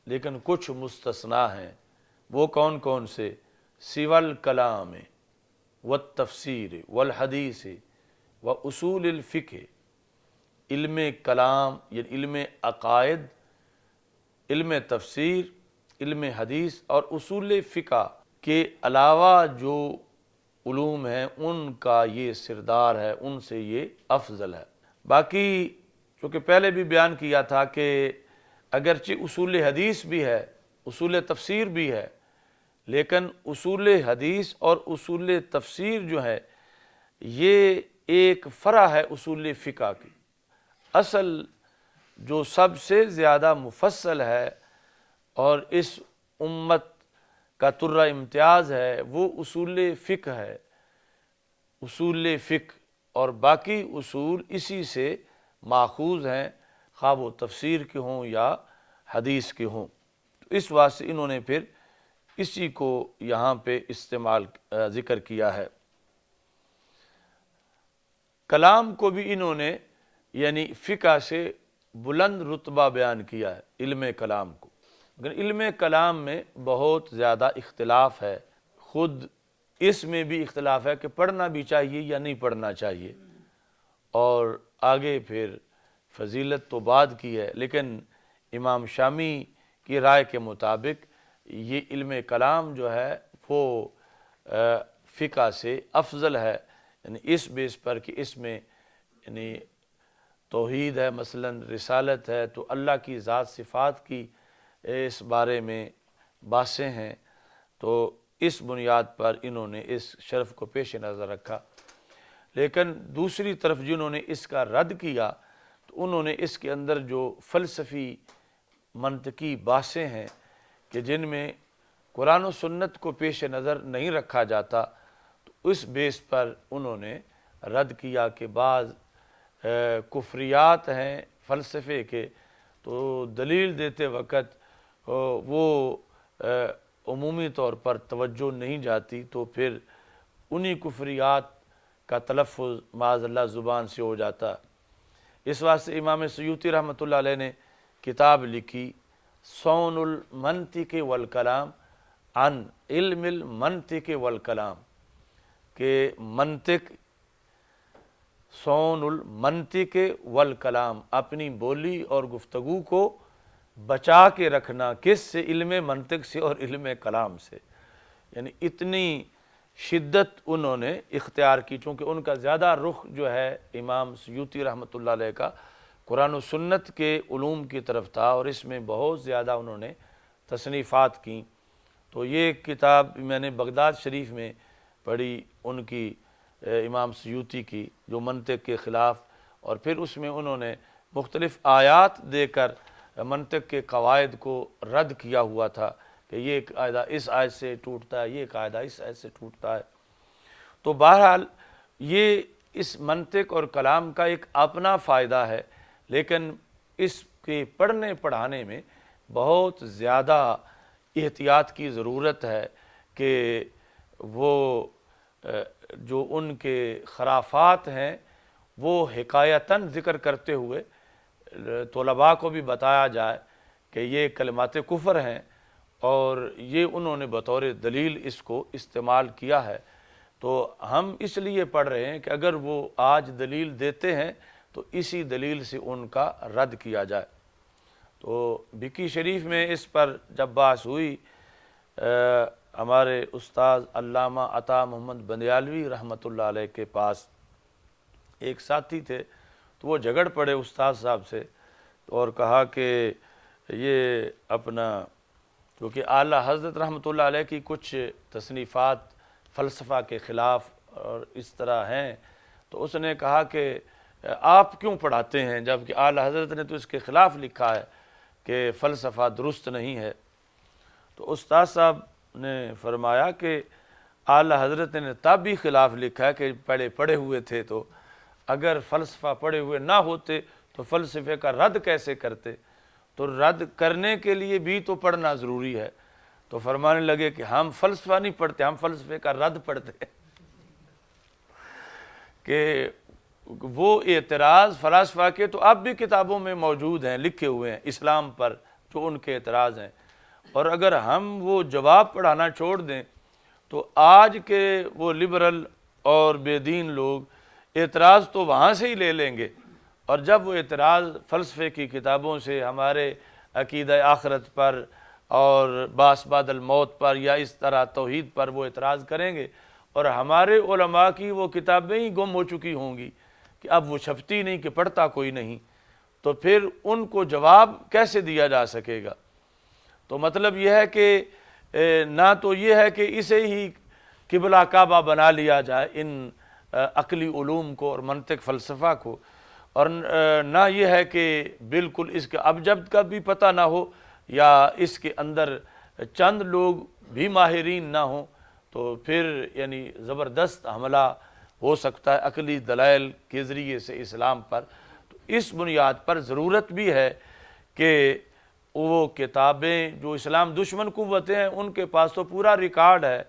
لیکن کچھ مستثنیٰ ہیں۔ وہ کون کون سے؟ سوى الکلام والتفسیر والحدیث واصول الفقہ، علم کلام یعنی علم عقائد، علم تفسیر، علم حدیث اور اصول فقہ کے علاوہ جو علوم ہیں ان کا یہ سردار ہے، ان سے یہ افضل ہے۔ باقی چونکہ پہلے بھی بیان کیا تھا کہ اگرچہ اصول حدیث بھی ہے، اصول تفسیر بھی ہے، لیکن اصول حدیث اور اصول تفسیر جو ہے یہ ایک فرع ہے اصول فقہ کی۔ اصل جو سب سے زیادہ مفصل ہے اور اس امت کا ترہ امتیاز ہے وہ اصول فقہ ہے۔ اصول فقہ اور باقی اصول اسی سے ماخوذ ہیں، خواہ وہ تفسیر کے ہوں یا حدیث کے ہوں۔ تو اس واسطے انہوں نے پھر اسی کو یہاں پہ استعمال ذکر کیا ہے۔ کلام کو بھی انہوں نے یعنی فقہ سے بلند رتبہ بیان کیا ہے، علم کلام کو، لیکن علم کلام میں بہت زیادہ اختلاف ہے، خود اس میں بھی اختلاف ہے کہ پڑھنا بھی چاہیے یا نہیں پڑھنا چاہیے، اور آگے پھر فضیلت تو بعد کی ہے، لیکن امام شامی کی رائے کے مطابق یہ علم کلام جو ہے وہ فقہ سے افضل ہے، یعنی اس بیس پر کہ اس میں یعنی توحید ہے، مثلا رسالت ہے، تو اللہ کی ذات صفات کی اس بارے میں باتیں ہیں، تو اس بنیاد پر انہوں نے اس شرف کو پیش نظر رکھا۔ لیکن دوسری طرف جنہوں نے اس کا رد کیا تو انہوں نے اس کے اندر جو فلسفی منطقی باتیں ہیں کہ جن میں قرآن و سنت کو پیش نظر نہیں رکھا جاتا، تو اس بیس پر انہوں نے رد کیا کہ بعض کفریات ہیں فلسفے کے، تو دلیل دیتے وقت وہ عمومی طور پر توجہ نہیں جاتی، تو پھر انہی کفریات کا تلفظ معاذ اللہ زبان سے ہو جاتا۔ اس واسطے امام سیوطی رحمۃ اللہ علیہ نے کتاب لکھی صون المنطق والکلام عن علم المنطق والکلام، کہ منطق، صون المنطق والکلام، اپنی بولی اور گفتگو کو بچا کے رکھنا، کس سے؟ علم منطق سے اور علم کلام سے، یعنی اتنی شدت انہوں نے اختیار کی، چونکہ ان کا زیادہ رخ جو ہے امام سیوطی رحمۃ اللہ علیہ کا قرآن و سنت کے علوم کی طرف تھا، اور اس میں بہت زیادہ انہوں نے تصنیفات کیں۔ تو یہ کتاب میں نے بغداد شریف میں پڑھی ان کی، امام سیوطی کی، جو منطق کے خلاف، اور پھر اس میں انہوں نے مختلف آیات دے کر منطق کے قواعد کو رد کیا ہوا تھا کہ یہ قاعدہ اس آیت سے ٹوٹتا ہے، یہ قاعدہ اس آیت سے ٹوٹتا ہے۔ تو بہرحال یہ اس منطق اور کلام کا ایک اپنا فائدہ ہے، لیکن اس کے پڑھنے پڑھانے میں بہت زیادہ احتیاط کی ضرورت ہے کہ وہ جو ان کے خرافات ہیں وہ حکایتاً ذکر کرتے ہوئے طلباء کو بھی بتایا جائے کہ یہ کلمات کفر ہیں، اور یہ انہوں نے بطور دلیل اس کو استعمال کیا ہے۔ تو ہم اس لیے پڑھ رہے ہیں کہ اگر وہ آج دلیل دیتے ہیں تو اسی دلیل سے ان کا رد کیا جائے۔ تو بکی شریف میں اس پر جب بحث ہوئی، ہمارے استاذ علامہ عطا محمد بندیالوی رحمۃ اللہ علیہ کے پاس ایک ساتھی تھے، تو وہ جھگڑ پڑے استاد صاحب سے اور کہا کہ یہ اپنا، کیونکہ اعلیٰ حضرت رحمۃ اللہ علیہ کی کچھ تصنیفات فلسفہ کے خلاف اور اس طرح ہیں، تو اس نے کہا کہ آپ کیوں پڑھاتے ہیں جبکہ اعلیٰ حضرت نے تو اس کے خلاف لکھا ہے کہ فلسفہ درست نہیں ہے۔ تو استاد صاحب نے فرمایا کہ اعلیٰ حضرت نے تب بھی خلاف لکھا ہے کہ پڑھے ہوئے تھے، تو اگر فلسفہ پڑھے ہوئے نہ ہوتے تو فلسفے کا رد کیسے کرتے؟ تو رد کرنے کے لیے بھی تو پڑھنا ضروری ہے۔ تو فرمانے لگے کہ ہم فلسفہ نہیں پڑھتے، ہم فلسفے کا رد پڑھتے ہیں۔ کہ وہ اعتراض فلاسفہ کے تو اب بھی کتابوں میں موجود ہیں، لکھے ہوئے ہیں اسلام پر جو ان کے اعتراض ہیں، اور اگر ہم وہ جواب پڑھانا چھوڑ دیں تو آج کے وہ لبرل اور بے دین لوگ اعتراض تو وہاں سے ہی لے لیں گے، اور جب وہ اعتراض فلسفے کی کتابوں سے ہمارے عقیدہ آخرت پر اور بعث بعد الموت پر یا اس طرح توحید پر وہ اعتراض کریں گے، اور ہمارے علماء کی وہ کتابیں ہی گم ہو چکی ہوں گی کہ اب وہ چھپتی نہیں، کہ پڑھتا کوئی نہیں، تو پھر ان کو جواب کیسے دیا جا سکے گا؟ تو مطلب یہ ہے کہ نہ تو یہ ہے کہ اسے ہی قبلہ کعبہ بنا لیا جائے ان عقلی علوم کو اور منطق فلسفہ کو، اور نہ یہ ہے کہ بالکل اس کا ابجد کا بھی پتہ نہ ہو یا اس کے اندر چند لوگ بھی ماہرین نہ ہوں، تو پھر یعنی زبردست حملہ ہو سکتا ہے عقلی دلائل کے ذریعے سے اسلام پر۔ تو اس بنیاد پر ضرورت بھی ہے کہ وہ کتابیں جو اسلام دشمن قوتیں ہیں ان کے پاس تو پورا ریکارڈ ہے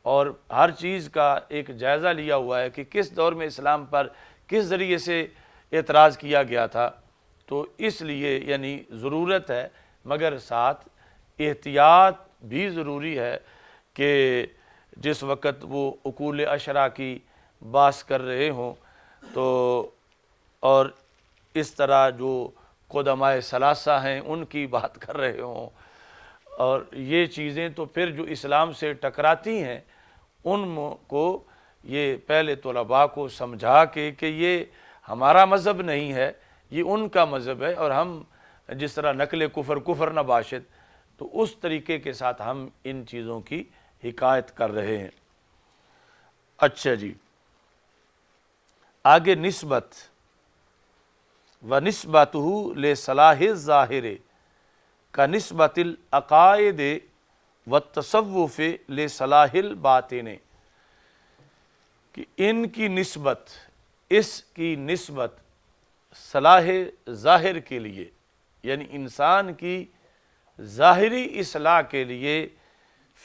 اور ہر چیز کا ایک جائزہ لیا ہوا ہے کہ کس دور میں اسلام پر کس ذریعے سے اعتراض کیا گیا تھا، تو اس لیے یعنی ضرورت ہے، مگر ساتھ احتیاط بھی ضروری ہے کہ جس وقت وہ اقول عشرہ کی بحث کر رہے ہوں تو اور اس طرح جو قدمائے ثلاثہ ہیں ان کی بات کر رہے ہوں، اور یہ چیزیں تو پھر جو اسلام سے ٹکراتی ہیں ان کو یہ پہلے طلباء کو سمجھا کہ یہ ہمارا مذہب نہیں ہے، یہ ان کا مذہب ہے، اور ہم جس طرح نقل کفر نہ باشد، تو اس طریقے کے ساتھ ہم ان چیزوں کی حکایت کر رہے ہیں۔ اچھا جی، آگے نسبت وَنِسْبَتُهُ لِصَلَاحِ الظَّاهِرِ كَنِسْبَةِ الْعَقَائِدِ وَالتَّصَوُّفِ لِصَلَاحِ الْبَاطِنِ، کہ ان کی نسبت، اس کی نسبت صلاح ظاہر کے لیے، یعنی انسان کی ظاہری اصلاح کے لیے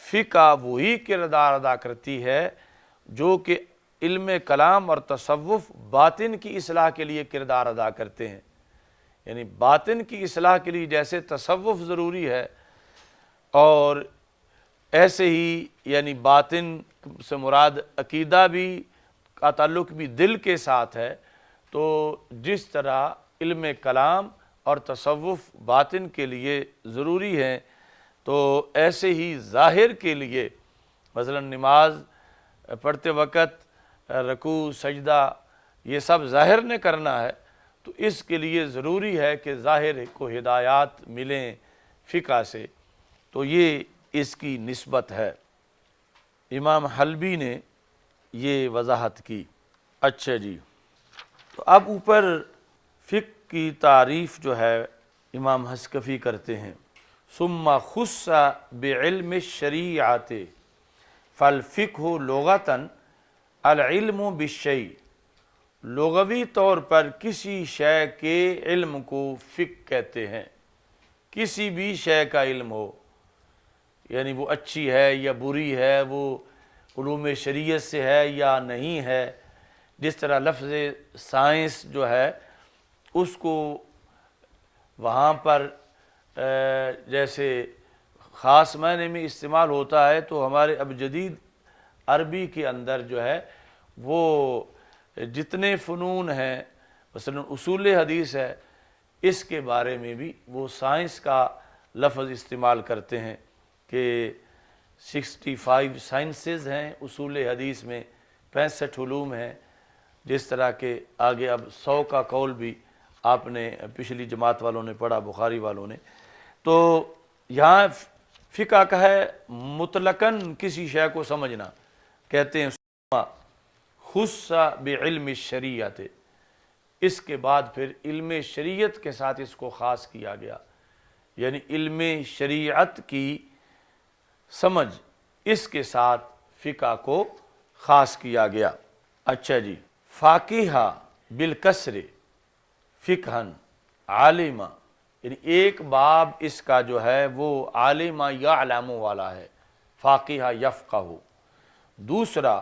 فقہ وہی کردار ادا کرتی ہے جو کہ علم کلام اور تصوف باطن کی اصلاح کے لیے کردار ادا کرتے ہیں۔ یعنی باطن کی اصلاح کے لیے جیسے تصوف ضروری ہے، اور ایسے ہی یعنی باطن سے مراد عقیدہ بھی کا تعلق بھی دل کے ساتھ ہے، تو جس طرح علم کلام اور تصوف باطن کے لیے ضروری ہیں، تو ایسے ہی ظاہر کے لیے مثلا نماز پڑھتے وقت رکوع سجدہ یہ سب ظاہر نے کرنا ہے، تو اس کے لیے ضروری ہے کہ ظاہر کو ہدایات ملیں فقہ سے، تو یہ اس کی نسبت ہے۔ امام حلبی نے یہ وضاحت کی۔ اچھا جی، تو اب اوپر فقہ کی تعریف جو ہے امام حسکفی کرتے ہیں، ثم خص بعلم الشریعۃ فالفقہ لغتاً العلم بالشیء، لغوی طور پر کسی شے کے علم کو فقہ کہتے ہیں، کسی بھی شے کا علم ہو، یعنی وہ اچھی ہے یا بری ہے، وہ علوم شریعت سے ہے یا نہیں ہے۔ جس طرح لفظ سائنس جو ہے اس کو وہاں پر جیسے خاص معنی میں استعمال ہوتا ہے، تو ہمارے اب جدید عربی کے اندر جو ہے وہ جتنے فنون ہیں، مثلا اصول حدیث ہے، اس کے بارے میں بھی وہ سائنس کا لفظ استعمال کرتے ہیں کہ 65 سائنسز ہیں اصول حدیث میں، 65 علوم ہیں، جس طرح کہ آگے اب 100 کا قول بھی آپ نے پچھلی جماعت والوں نے پڑھا، بخاری والوں نے۔ تو یہاں فقہ کا ہے مطلقاً کسی شے کو سمجھنا، کہتے ہیں خص بعلم الشریعۃ، اس کے بعد پھر علم شریعت کے ساتھ اس کو خاص کیا گیا، یعنی علم شریعت کی سمجھ اس کے ساتھ فقہ کو خاص کیا گیا۔ اچھا جی، فاقیہ بالکسر فقہن عالمہ، یعنی ایک باب اس کا جو ہے وہ عالمہ یعلم والا ہے، فاقیہ یفقہ، دوسرا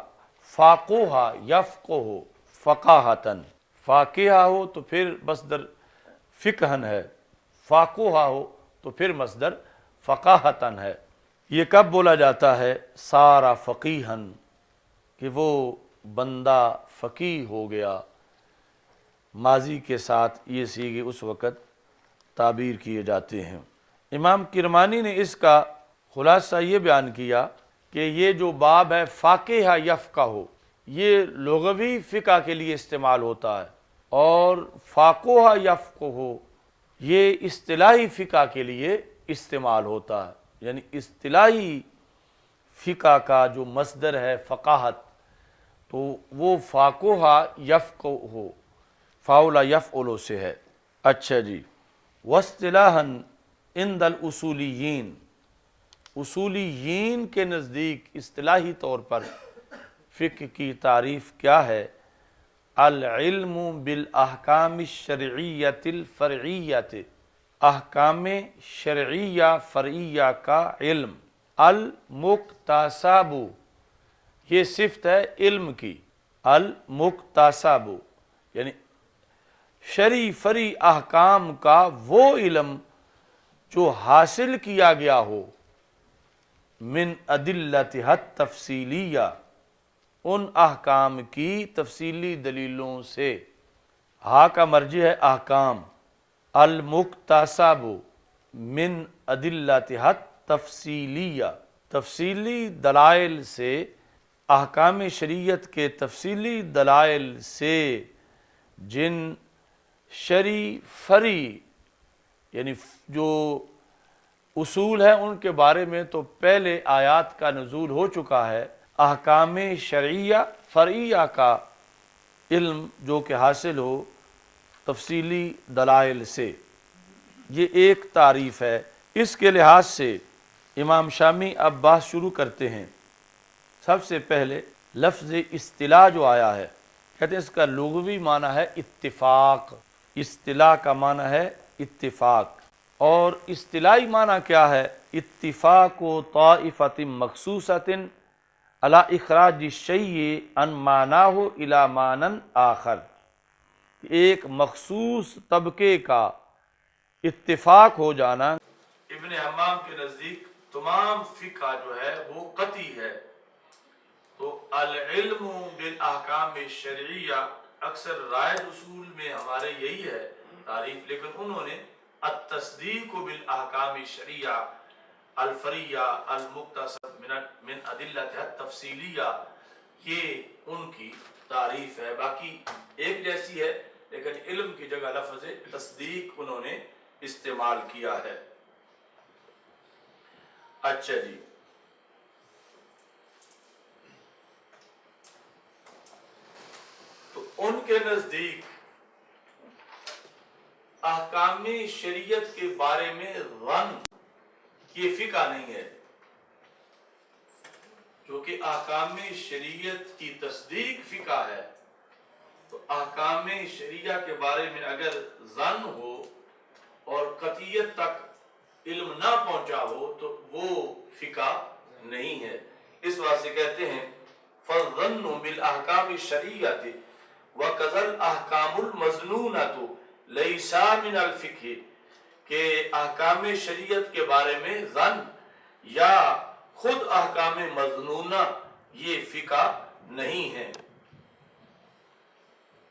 فاقوہ یفقہ فقاہتن، فاقیہ ہو تو پھر مصدر فقہن ہے، فاقوہ ہو تو پھر مصدر فقاہتن ہے۔ یہ کب بولا جاتا ہے؟ سارا فقیہن، کہ وہ بندہ فقیہ ہو گیا، ماضی کے ساتھ یہ سیغے اس وقت تعبیر کیے جاتے ہیں۔ امام کرمانی نے اس کا خلاصہ یہ بیان کیا کہ یہ جو باب ہے فاقیہ یفقہ، یہ لغوی فقہ کے لیے استعمال ہوتا ہے، اور فاقوہ یفقہ یہ اصطلاحی فقہ کے لیے استعمال ہوتا ہے، یعنی اصطلاحی فقہ کا جو مصدر ہے فقاہت، تو وہ فاقوہا یفقہ، فاولا یفعلو سے ہے۔ اچھا جی، واصطلاحاً عند الاصولیین، اصولیین کے نزدیک اصطلاحی طور پر فقہ کی تعریف کیا ہے؟ العلم بالاحکام الشرعیۃ الفرعیۃ، احکام شرعیہ فرعیہ کا علم، المکتسب، یہ صفت ہے علم کی، المکتسب یعنی شرعی فرعی احکام کا وہ علم جو حاصل کیا گیا ہو، من ادلتھا التفصیلیہ، ان احکام کی تفصیلی دلیلوں سے، ہا کا مرجع ہے احکام، المکتسب من ادلتھا التفصیلیہ، تفصیلی دلائل سے، احکام شریعت کے تفصیلی دلائل سے، جن شرعی فرعی یعنی جو اصول ہیں ان کے بارے میں تو پہلے آیات کا نزول ہو چکا ہے، احکام شرعیہ فرعیہ کا علم جو کہ حاصل ہو تفصیلی دلائل سے، یہ ایک تعریف ہے۔ اس کے لحاظ سے امام شامی اب بات شروع کرتے ہیں۔ سب سے پہلے لفظ اصطلاح جو آیا ہے، کہتے ہیں اس کا لغوی معنی ہے اتفاق، اصطلاح کا معنی ہے اتفاق، اور اصطلاحی معنی کیا ہے؟ اتفاق و طائفۃ مخصوصۃ علی اخراج الشیء عن معناہ الی معنی آخر، ایک مخصوص طبقے کا اتفاق ہو جانا۔ ابن حمام کے نزدیک تمام فقہ جو ہے وہ قطعی ہے، تو العلم بالاحکام الشرعیہ اکثر رائج اصول میں ہمارے یہی ہے تعریف، لیکن انہوں نے التصدیق بالاحکام الشرعیہ الفرعیہ المکتسب من ادلتھا التفصیلیہ، یہ ان کی تعریف ہے۔ باقی ایک جیسی ہے، لیکن علم کی جگہ لفظ تصدیق انہوں نے استعمال کیا ہے۔ اچھا جی، تو ان کے نزدیک احکام شریعت کے بارے میں ظن یہ فقہ نہیں ہے، کیونکہ احکام شریعت کی تصدیق فقہ ہے، تو احکام شریعہ کے بارے میں اگر ظن ہو اور قطعیت تک علم نہ پہنچا ہو تو وہ فقہ نہیں ہے۔ اس واسطے کہتے ہیں فالظن بالاحکام الشرعیۃ وکذا الاحکام المظنونۃ لیس من الفقہ، کہ احکام شریعت کے بارے میں ظن یا خود احکام مظنونہ یہ فقہ نہیں ہے۔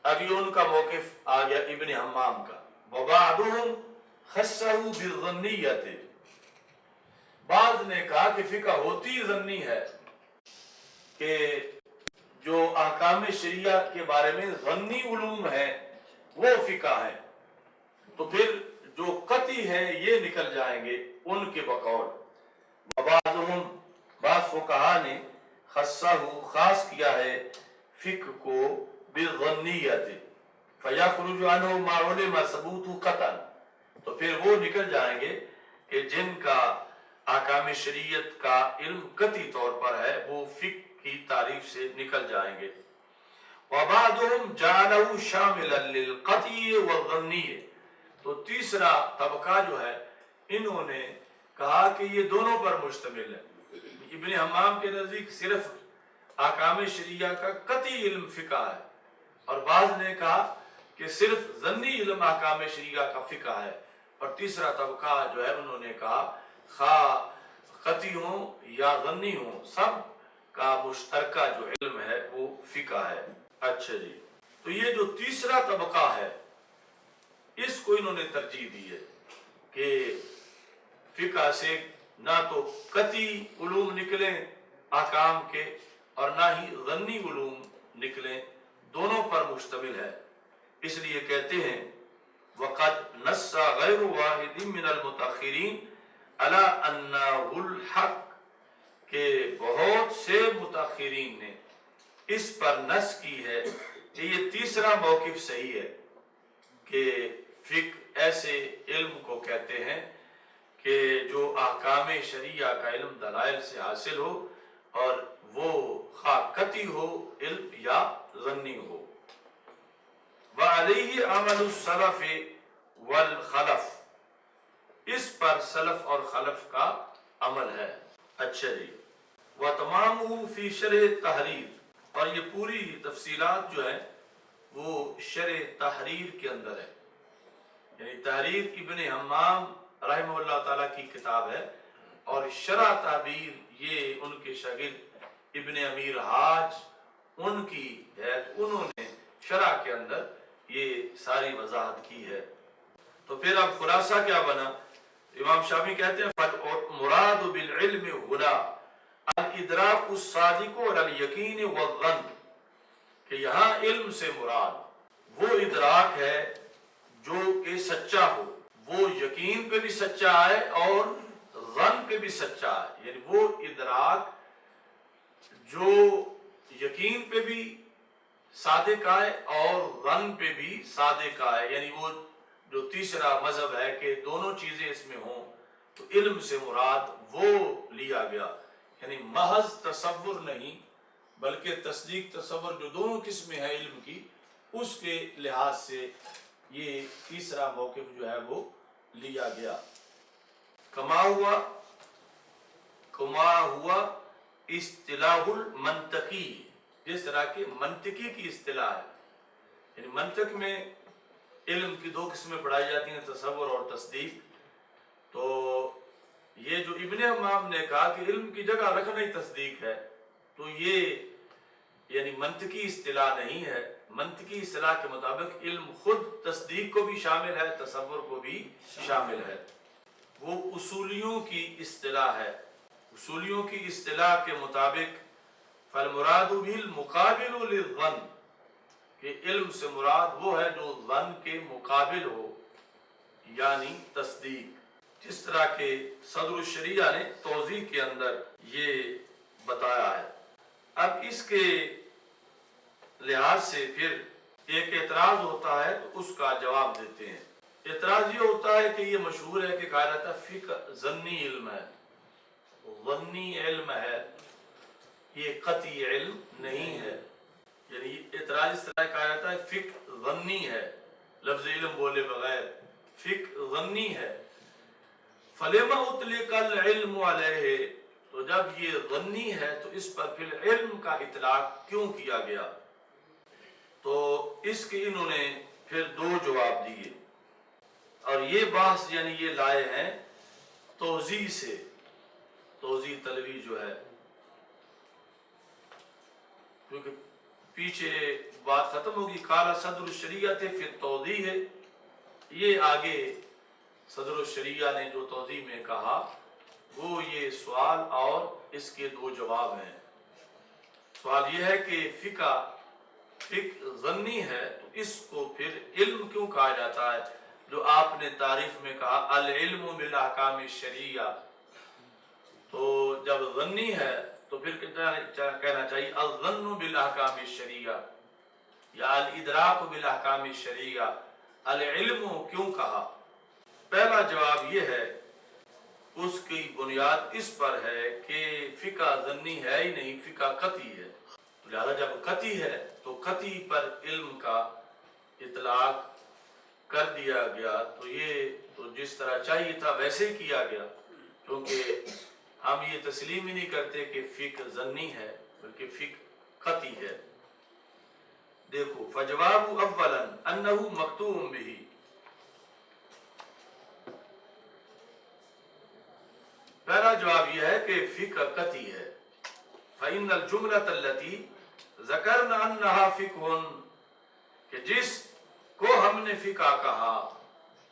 اب یہ ان کا موقف آ گیا ابن حمام کا۔ وبعضهم خصہ بالظنیۃ، بعض نے کہا کہ فقہ ہوتی ظنی ہے، کہ جو احکام شریعہ کے بارے میں ظنی علوم ہے وہ فقہ ہے، تو پھر جو قطعی ہے یہ نکل جائیں گے ان کے بقول۔ وبعضهم، بعض فقہا نے خصہ خاص کیا ہے فقہ کو بالظنیۃ، فیخرج عنہ ما علم ثبوت قطعا، تو پھر وہ نکل جائیں گے کہ جن کا احکام شریعت کا علم قطعی طور پر ہے وہ فقہ کی تعریف سے نکل جائیں گے۔ وبعضهم جعلہ شاملا للقطعی والظنی، تو تیسرا طبقہ جو ہے انہوں نے کہا کہ یہ دونوں پر مشتمل ہے۔ ابن حمام کے نزدیک صرف احکام شریعہ کا قطعی علم فقہ ہے، اور بعض نے کہا کہ صرف ظنی علم احکام شریعہ کا فقہ ہے، اور تیسرا طبقہ جو ہے انہوں نے کہا خواہ قطعی ہوں یا ظنی ہوں سب کا مشترکہ جو علم ہے وہ فقہ ہے۔ اچھا جی، تو یہ جو تیسرا طبقہ ہے اس کو انہوں نے ترجیح دی ہے کہ فقہ سے نہ تو قطعی علوم نکلیں احکام کے اور نہ ہی ظنی علوم نکلیں، دونوں پر مشتمل ہے۔ اس لیے کہتے ہیں وقد نص غیر واحد من المتاخرین علی انہ الحق، کہ بہت سے متاخرین نے اس پر نص کی ہے کہ یہ تیسرا موقف صحیح ہے کہ فقہ ایسے علم کو کہتے ہیں کہ جو احکام شریعہ کا علم دلائل سے حاصل ہو، اور وہ خواہ قطعی ہو علم یا ظنی ہو۔ وعلیہ عمل السلف والخلف، اس پر سلف اور خلف کا عمل ہے۔ اچھا جی، وتمامہ فی شرح تحریر، اور یہ پوری تفصیلات جو ہیں وہ شرح تحریر کے اندر ہے، یعنی تحریر ابن حمام رحمہ اللہ تعالیٰ کی کتاب ہے، اور شرح تعبیر یہ ان کے شاگرد ابن امیر حاج ان کی ہے، انہوں نے شرح کے اندر یہ ساری وضاحت کی ہے۔ تو پھر اب خلاصہ کیا بنا؟ امام شافعی کہتے ہیں مراد بالعلم ہنا الادراک الصادق والیقین والظن، کہ یہاں علم سے مراد وہ ادراک ہے جو کہ سچا ہو، وہ یقین پہ بھی سچا ہے اور ظن پہ بھی سچا ہے، یعنی وہ ادراک جو یقین پہ بھی صادق آئے اور ظن پہ بھی صادق آئے، یعنی وہ جو تیسرا مذہب ہے کہ دونوں چیزیں اس میں ہوں، تو علم سے مراد وہ لیا گیا، یعنی محض تصور نہیں بلکہ تصدیق تصور، جو دونوں قسمیں ہیں علم کی، اس کے لحاظ سے یہ تیسرا موقف جو ہے وہ لیا گیا۔ کما ہوا اصطلاح المنطقی، جس طرح کہ منطقی کی اصطلاح ہے، یعنی منطق میں علم کی دو قسمیں پڑھائی جاتی ہیں، تصور اور تصدیق۔ تو یہ جو ابن حمام نے کہا کہ علم کی جگہ رکھنا ہی تصدیق ہے، تو یہ یعنی منطقی اصطلاح نہیں ہے۔ منطقی اصطلاح کے مطابق علم خود تصدیق کو بھی شامل ہے، تصور کو بھی شامل ہے۔ وہ اصولیوں کی اصطلاح ہے، اصولیوں کی اصطلاح کے مطابق فالمراد به المقابل للظن، کہ علم سے مراد وہ ہے جو ظن کے مقابل ہو، یعنی تصدیق، جس طرح کہ صدر الشریعہ نے توضیح کے اندر یہ بتایا ہے۔ اب اس کے لحاظ سے پھر ایک اعتراض ہوتا ہے تو اس کا جواب دیتے ہیں۔ اعتراض یہ ہوتا ہے کہ یہ مشہور ہے کہ کہا جاتا ہے فقہ ظنی علم ہے، ظنی علم ہے، یہ قطعی علم نہیں ہے، یعنی اعتراض اس طرح کہا جاتا ہے فقہ ظنی ہے، لفظ علم بولے بغیر فقہ ظنی ہے۔ فَلِمَا أُطْلِقَ الْعِلْمُ عَلَيْهِ، تو جب یہ ظنی ہے تو اس پر پھر علم کا اطلاق کیوں کیا گیا؟ تو اس کے انہوں نے پھر دو جواب دیے، اور یہ بحث یعنی یہ لائے ہیں توضیح سے، توضیح تلوی جو ہے، کیونکہ پیچھے بات ختم ہوگی قال صدر الشریعہ فی التوضیح ہے، یہ آگے صدر الشریعہ نے جو توضیح میں کہا وہ یہ سوال اور اس کے دو جواب ہیں۔ سوال یہ ہے کہ فقہ ظنی ہے تو اس کو پھر علم کیوں کہا جاتا ہے؟ جو آپ نے تعریف میں کہا العلم بالاحکام الشریعہ، تو جب ظنی ہے تو پھر کہنا چاہیے الظن بالاحکام الشریعہ یا الادراک بالاحکام الشریعہ، العلم کیوں کہا؟ پہلا جواب یہ ہے، اس کی بنیاد اس پر ہے کہ فقہ ظنی ہے ہی نہیں، فقہ قطعی ہے، لہذا جب قطعی ہے تو قطعی پر علم کا اطلاق کر دیا گیا، تو یہ تو جس طرح چاہیے تھا ویسے ہی کیا گیا، کیونکہ ہم یہ تسلیم ہی نہیں کرتے کہ فقہ ظنی ہے بلکہ فقہ قطعی ہے۔ دیکھو فجواب اولا انہ مقطوع بہ، پہلا جواب یہ ہے کہ فقہ قطعی ہے۔ فإن الجملة التي ذکرنا انہا فقہ، کہ جس کو ہم نے فقہ کہا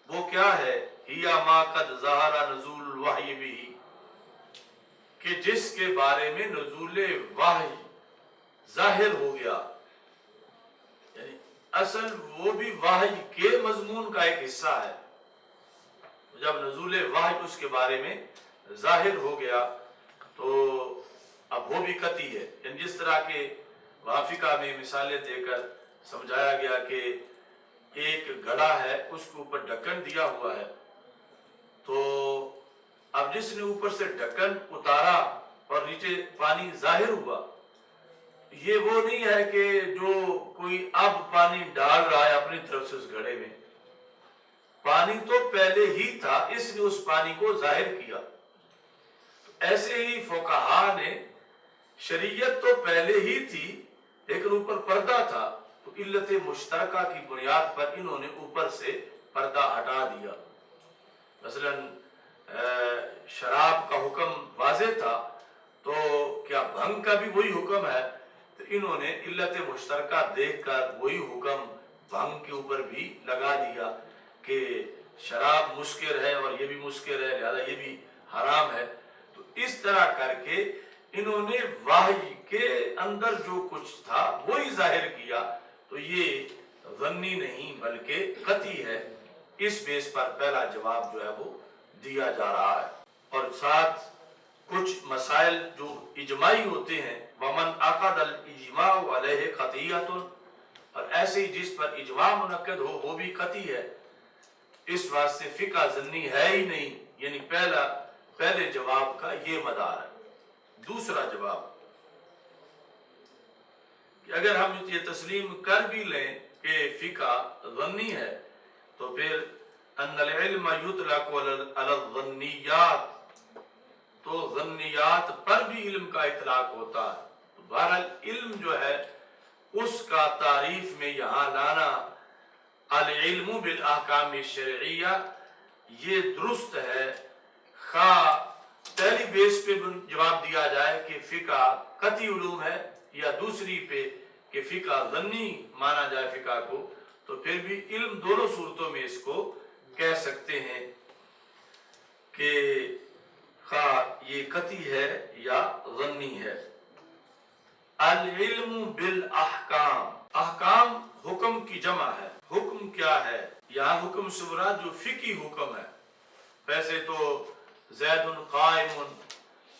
وہ کیا ہے؟ ہی ما قد ظہر نزول الوحی بھی، کہ جس کے بارے میں نزول وحی ظاہر ہو گیا، یعنی اصل وہ بھی وحی کے مضمون کا ایک حصہ ہے. جب نزول وحی اس کے بارے میں ظاہر ہو گیا تو اب وہ بھی قطعی ہے. یعنی جس طرح کے وافقہ میں مثالیں دے کر سمجھایا گیا کہ ایک گھڑا ہے, اس کے اوپر ڈھکن دیا ہوا ہے, تو اب جس نے اوپر سے ڈھکن اتارا اور نیچے پانی ظاہر ہوا, یہ وہ نہیں ہے کہ جو کوئی اب پانی ڈال رہا ہے اپنی طرف سے اس گھڑے میں. پانی تو پہلے ہی تھا, اس نے اس پانی کو ظاہر کیا. ایسے ہی فقہا نے شریعت تو پہلے ہی تھی لیکن اوپر پردہ تھا, تو علت مشترکہ کی بنیاد پر انہوں نے اوپر سے پردہ ہٹا دیا. مثلا شراب کا حکم واضح تھا تو کیا بھنگ کا بھی وہی حکم ہے؟ تو انہوں نے علت مشترکہ دیکھ کر وہی حکم بھنگ کے اوپر بھی لگا دیا کہ شراب مسکر ہے اور یہ بھی مسکر ہے, لہذا یہ بھی حرام ہے. تو اس طرح کر کے انہوں نے وحی کے اندر جو کچھ تھا وہی ظاہر کیا. تو یہ ظنی نہیں بلکہ قطعی ہے. اس بیس پر پہلا جواب جو ہے وہ دیا جا رہا ہے. اور ساتھ کچھ مسائل جو اجماعی ہوتے ہیں, ومن عقد الاجماع علیہ قطعیۃ, اور ایسے ہی جس پر اجماع منعقد ہو وہ بھی قطعی ہے. اس واسطے فقہ ظنی ہے ہی نہیں. یعنی پہلے جواب کا یہ مدار ہے. دوسرا جواب کہ اگر ہم یہ تسلیم کر بھی لیں کہ فقہ ظنی ہے تو پھر ان العلم یطلق علی الظنیات, تو ظنیات پر بھی علم کا اطلاق ہوتا ہے. بہرحال علم جو ہے اس کا تعریف میں یہاں لانا العلم بالاحکام الشرعیہ یہ درست ہے. خواہ پہلی بیس پہ جواب دیا جائے کہ فقہ قطعی علوم ہے, یا دوسری پہ کہ فقہ ظنی مانا جائے فقہ کو, تو پھر بھی علم دونوں صورتوں میں اس کو کہہ سکتے ہیں کہ خواہ یہ قطعی ہے یا ظنی ہے. العلم بالاحکام, احکام حکم کی جمع ہے. حکم کیا ہے؟ یہاں حکم سے مراد جو فقہی حکم ہے. ویسے تو زید قائم,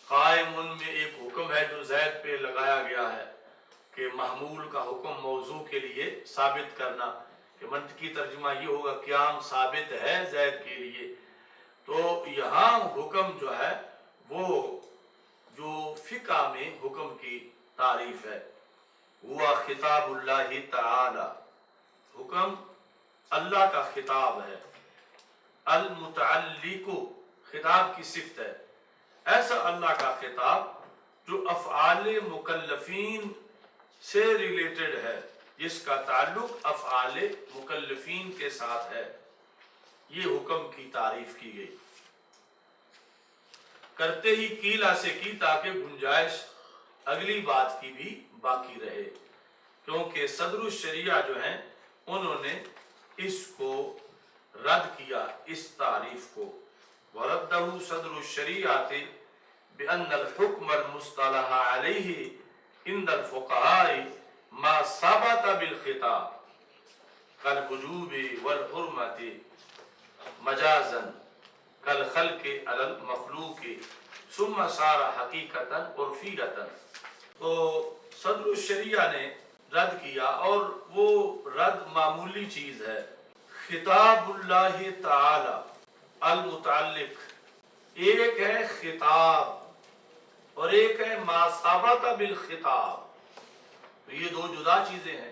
قائم میں ایک حکم ہے جو زید پہ لگایا گیا ہے کہ محمول کا حکم موضوع کے لیے ثابت کرنا, کہ منطقی ترجمہ یہ ہوگا قیام ثابت ہے زید کے لیے. تو یہاں حکم جو ہے وہ جو فقہ میں حکم کی تعریف ہے, ہوا خطاب اللہ تعالی, حکم اللہ کا خطاب ہے. المتعلق خطاب کی صفت ہے, ایسا اللہ کا خطاب جو افعال مکلفین سے ریلیٹڈ ہے, جس کا تعلق افعال مکلفین کے ساتھ ہے. یہ حکم کی تعریف کی گئی. کرتے ہی کیلا سے کی تاکہ گنجائش اگلی بات کی بھی باقی رہے, کیونکہ صدر الشریعہ جو ہیں انہوں نے اس کو رد کیا, اس تعریف کو. وردہ صدر الشریعہ بأن الحکم المصطلح علیہ عند الفقہاء ما ثبت بالخطاب کالوجوب والحرمت مجازا کالخلق علی المخلوق ثم صار حقیقتا عرفیتا. تو صدر الشریعہ نے رد کیا, اور وہ رد معمولی چیز ہے. خطاب اللہ تعالی المتعلق, ایک ہے خطاب اور ایک ہے ما ثبت بالخطاب. تو یہ دو جدا چیزیں ہیں.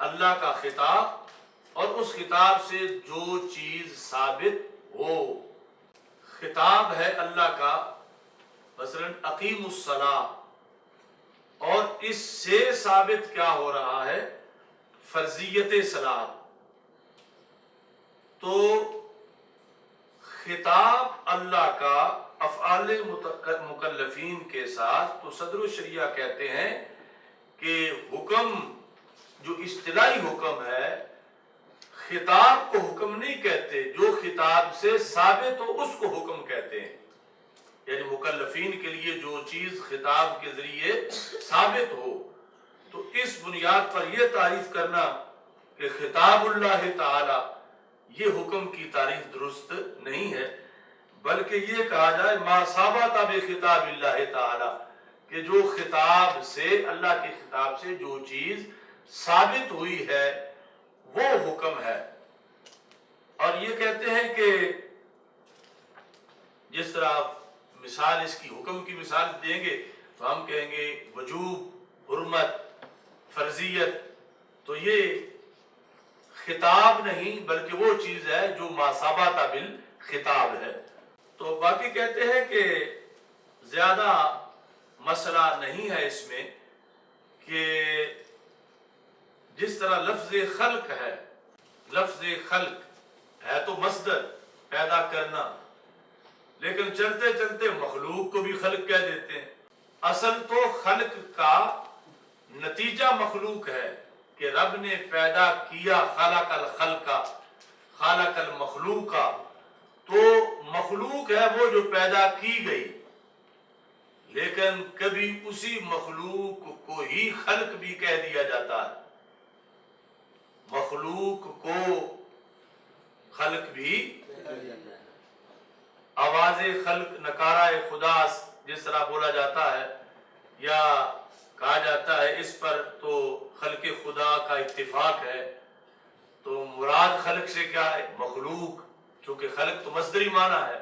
اللہ کا خطاب اور اس خطاب سے جو چیز ثابت ہو. خطاب ہے اللہ کا مثلا اقیم الصلاۃ, اور اس سے ثابت کیا ہو رہا ہے؟ فرضیت صلاۃ. تو خطاب اللہ کا افعال مکلفین کے ساتھ, تو صدر الشریعہ کہتے ہیں کہ حکم جو اصطلاحی حکم ہے, خطاب کو حکم نہیں کہتے, جو خطاب سے ثابت ہو اس کو حکم کہتے ہیں. یعنی مکلفین کے لیے جو چیز خطاب کے ذریعے ثابت ہو, تو اس بنیاد پر یہ تعریف کرنا کہ خطاب اللہ تعالی، یہ حکم کی تعریف درست نہیں ہے، بلکہ یہ کہا جائے ما ثابت بخطاب اللہ تعالی، کہ جو خطاب سے، اللہ کے خطاب سے جو چیز ثابت ہوئی ہے وہ حکم ہے۔ اور یہ کہتے ہیں کہ جس طرح آپ مثال اس کی حکم کی مثال دیں گے تو ہم کہیں گے وجوب، حرمت، فرضیت، تو یہ خطاب نہیں بلکہ وہ چیز ہے جو ما ثابت بالخطاب ہے۔ تو باقی کہتے ہیں کہ زیادہ مسئلہ نہیں ہے اس میں، کہ جس طرح لفظ خلق ہے، لفظ خلق ہے تو مصدر پیدا کرنا، لیکن چلتے چلتے مخلوق کو بھی خلق کہہ دیتے ہیں۔ اصل تو خلق کا نتیجہ مخلوق ہے کہ رب نے پیدا کیا، خلق الخلق، خلق المخلوق، تو مخلوق ہے وہ جو پیدا کی گئی، لیکن کبھی اسی مخلوق کو ہی خلق بھی کہہ دیا جاتا ہے، مخلوق کو خلق بھی، آواز خلق نکارہ خدا جس طرح بولا جاتا ہے یا کہا جاتا ہے، اس پر تو خلق خدا کا اتفاق ہے۔ تو مراد خلق سے کیا ہے؟ مخلوق، چونکہ خلق تو مصدری معنی ہے،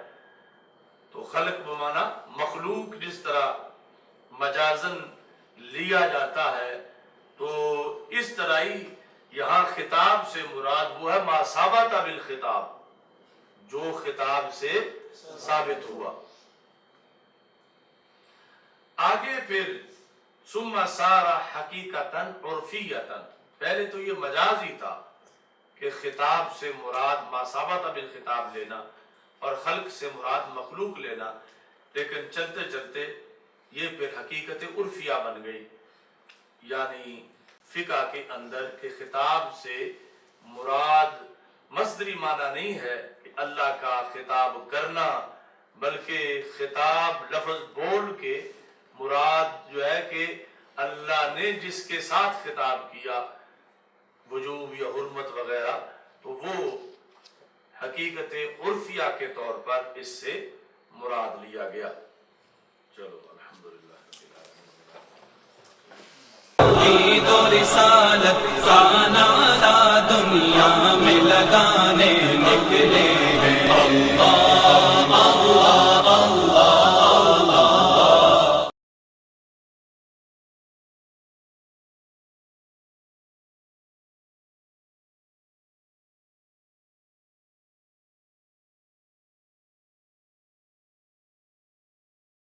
تو خلق بمعنی مخلوق جس طرح مجازن لیا جاتا ہے، تو اس طرح ہی یہاں خطاب سے مراد وہ ہے ما ثابت بالخطاب، جو خطاب سے ثابت ہوا۔ آگے پھر ثم صار حقیقتاً عرفیتاً، پہلے تو یہ مجاز ہی تھا کہ خطاب سے مراد ما ثابت بالخطاب لینا اور خلق سے مراد مخلوق لینا، لیکن چلتے چلتے یہ پھر حقیقت عرفیہ بن گئی، یعنی فقہ کے اندر کہ خطاب سے مراد مصدری معنی نہیں ہے کہ اللہ کا خطاب کرنا، بلکہ خطاب لفظ بول کے مراد جو ہے کہ اللہ نے جس کے ساتھ خطاب کیا، وجوب یا حرمت وغیرہ، تو وہ حقیقت عرفیہ کے طور پر اس سے مراد لیا گیا۔ چلو الحمدللہ توحید و رسالت کا نعرہ دنیا میں لگانے نکلے